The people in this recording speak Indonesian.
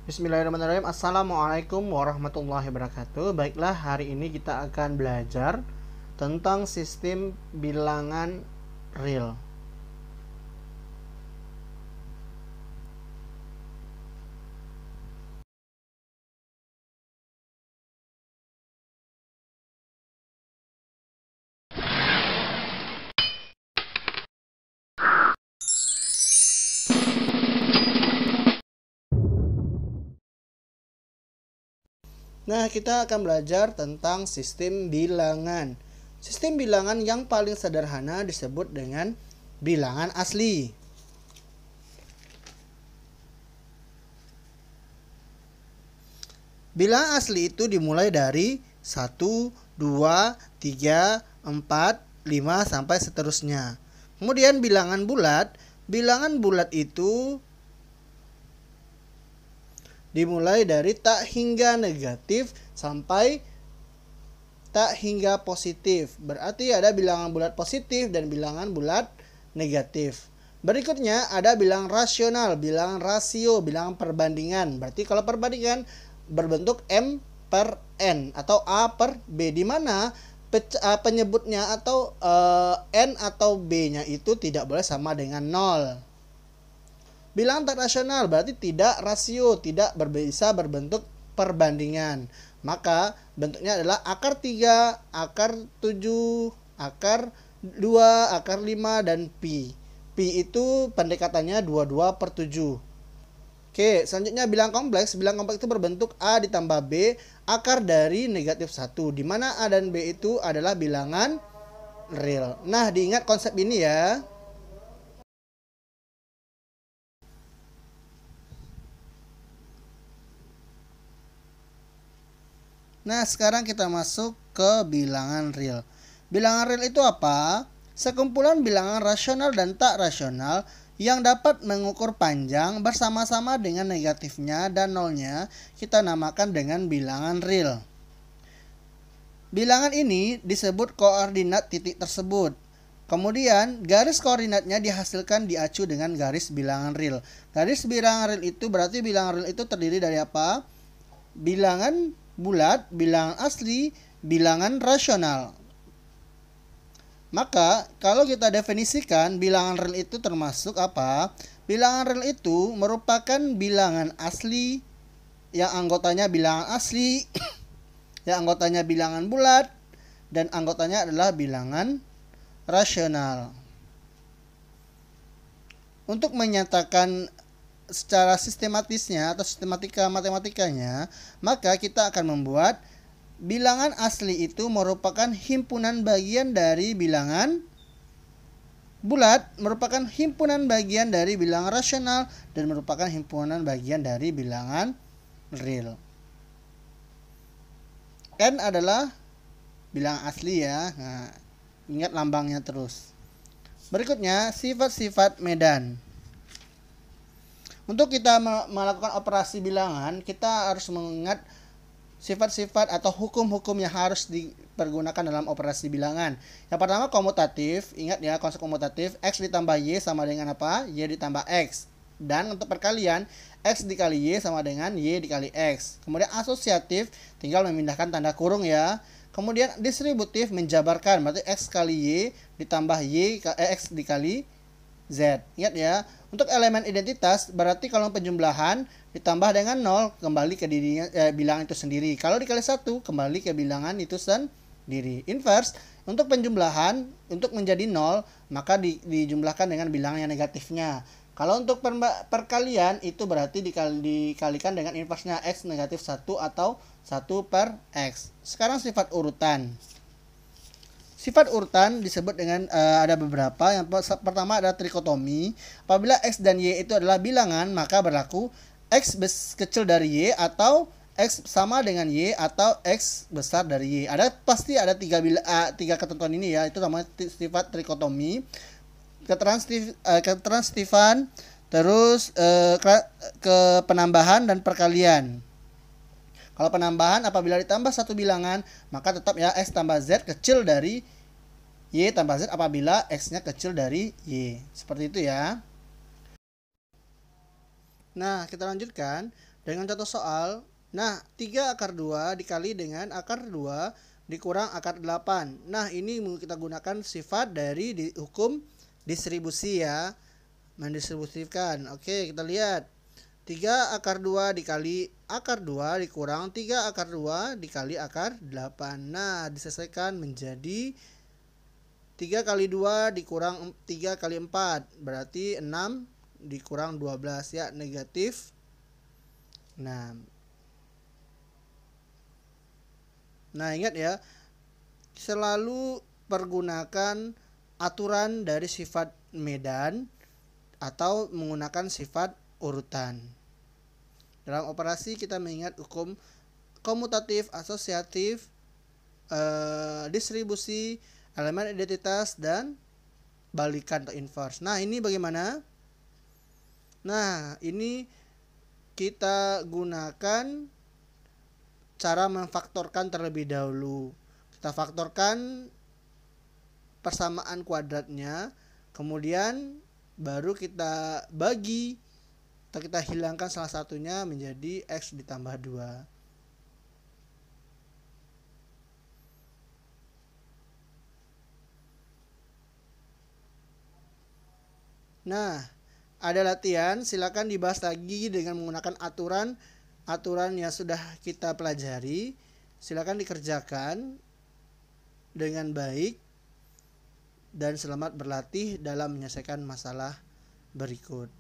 Bismillahirrahmanirrahim. Assalamualaikum warahmatullahi wabarakatuh. Baiklah, hari ini kita akan belajar tentang sistem bilangan real. Nah, kita akan belajar tentang sistem bilangan. Sistem bilangan yang paling sederhana disebut dengan bilangan asli. Bilangan asli itu dimulai dari 1, 2, 3, 4, 5 sampai seterusnya. Kemudian bilangan bulat itu dimulai dari tak hingga negatif sampai tak hingga positif. Berarti ada bilangan bulat positif dan bilangan bulat negatif. Berikutnya ada bilangan rasional, bilangan rasio, bilangan perbandingan. Berarti kalau perbandingan berbentuk M per N atau A per B, di mana penyebutnya atau N atau B-nya itu tidak boleh sama dengan 0. Bilangan tak rasional berarti tidak rasio, tidak bisa berbentuk perbandingan. Maka bentuknya adalah akar 3, akar 7, akar 2, akar 5, dan pi. Pi itu pendekatannya 22/7. Oke, selanjutnya bilangan kompleks. Bilangan kompleks itu berbentuk A ditambah B akar dari negatif 1. Di mana A dan B itu adalah bilangan real. Nah, diingat konsep ini ya. Nah, sekarang kita masuk ke bilangan real. Bilangan real itu apa? Sekumpulan bilangan rasional dan tak rasional yang dapat mengukur panjang bersama-sama dengan negatifnya dan nolnya kita namakan dengan bilangan real. Bilangan ini disebut koordinat titik tersebut. Kemudian garis koordinatnya dihasilkan diacu dengan garis bilangan real. Garis bilangan real itu berarti bilangan real itu terdiri dari apa? Bilangan bulat, bilangan asli, bilangan rasional. Maka kalau kita definisikan bilangan real itu termasuk apa? Bilangan real itu merupakan bilangan asli yang anggotanya bilangan asli, yang anggotanya bilangan bulat, dan anggotanya adalah bilangan rasional. Untuk menyatakan secara sistematisnya atau sistematika matematikanya, maka kita akan membuat bilangan asli itu merupakan himpunan bagian dari bilangan bulat, merupakan himpunan bagian dari bilangan rasional, dan merupakan himpunan bagian dari bilangan real. N adalah bilangan asli ya. Nah, ingat lambangnya terus. Berikutnya sifat-sifat medan. Untuk kita melakukan operasi bilangan, kita harus mengingat sifat-sifat atau hukum-hukum yang harus dipergunakan dalam operasi bilangan. Yang pertama komutatif, ingat ya konsep komutatif, X ditambah Y sama dengan apa? Y ditambah X. Dan untuk perkalian, X dikali Y sama dengan Y dikali X. Kemudian asosiatif, tinggal memindahkan tanda kurung ya. Kemudian distributif, menjabarkan, berarti X kali Y ditambah X dikali Z. Ingat ya, untuk elemen identitas berarti kalau penjumlahan ditambah dengan 0 kembali ke dirinya bilangan itu sendiri. Kalau dikali 1 kembali ke bilangan itu sendiri. Inverse, untuk penjumlahan untuk menjadi 0 maka dijumlahkan dengan bilangan yang negatifnya. Kalau untuk perkalian itu berarti dikalikan dengan inversenya X negatif 1 atau 1 per X. Sekarang sifat urutan. Sifat urutan disebut dengan ada beberapa. Yang pertama adalah trikotomi. Apabila X dan Y itu adalah bilangan, maka berlaku X kecil dari Y atau X sama dengan Y atau X besar dari Y. Pasti ada tiga ketentuan ini ya. Itu namanya sifat trikotomi. Ketransitifan, terus ke penambahan dan perkalian. Kalau penambahan apabila ditambah satu bilangan, maka tetap ya X tambah Z kecil dari Y tambah Z apabila X-nya kecil dari Y. Seperti itu ya. Nah, kita lanjutkan. Dengan contoh soal, nah 3 akar 2 dikali dengan akar 2 dikurang akar 8. Nah ini kita gunakan sifat dari hukum distribusi ya. Mendistribusikan. Oke, kita lihat. 3 akar 2 dikali akar 2 dikurang 3 akar 2 dikali akar 8. Nah, diselesaikan menjadi 3 kali 2 dikurang 3 kali 4. Berarti 6 dikurang 12 ya, negatif 6. Nah, ingat ya, selalu pergunakan aturan dari sifat medan atau menggunakan sifat urutan. Dalam operasi kita mengingat hukum komutatif, asosiatif, distribusi, elemen identitas, dan balikan atau inverse. Nah, ini bagaimana? Nah, ini kita gunakan cara memfaktorkan terlebih dahulu. Kita faktorkan persamaan kuadratnya, kemudian baru kita bagi atau kita hilangkan salah satunya menjadi X ditambah 2. Nah, ada latihan, silakan dibahas lagi dengan menggunakan aturan yang sudah kita pelajari. Silakan dikerjakan dengan baik dan selamat berlatih dalam menyelesaikan masalah berikut.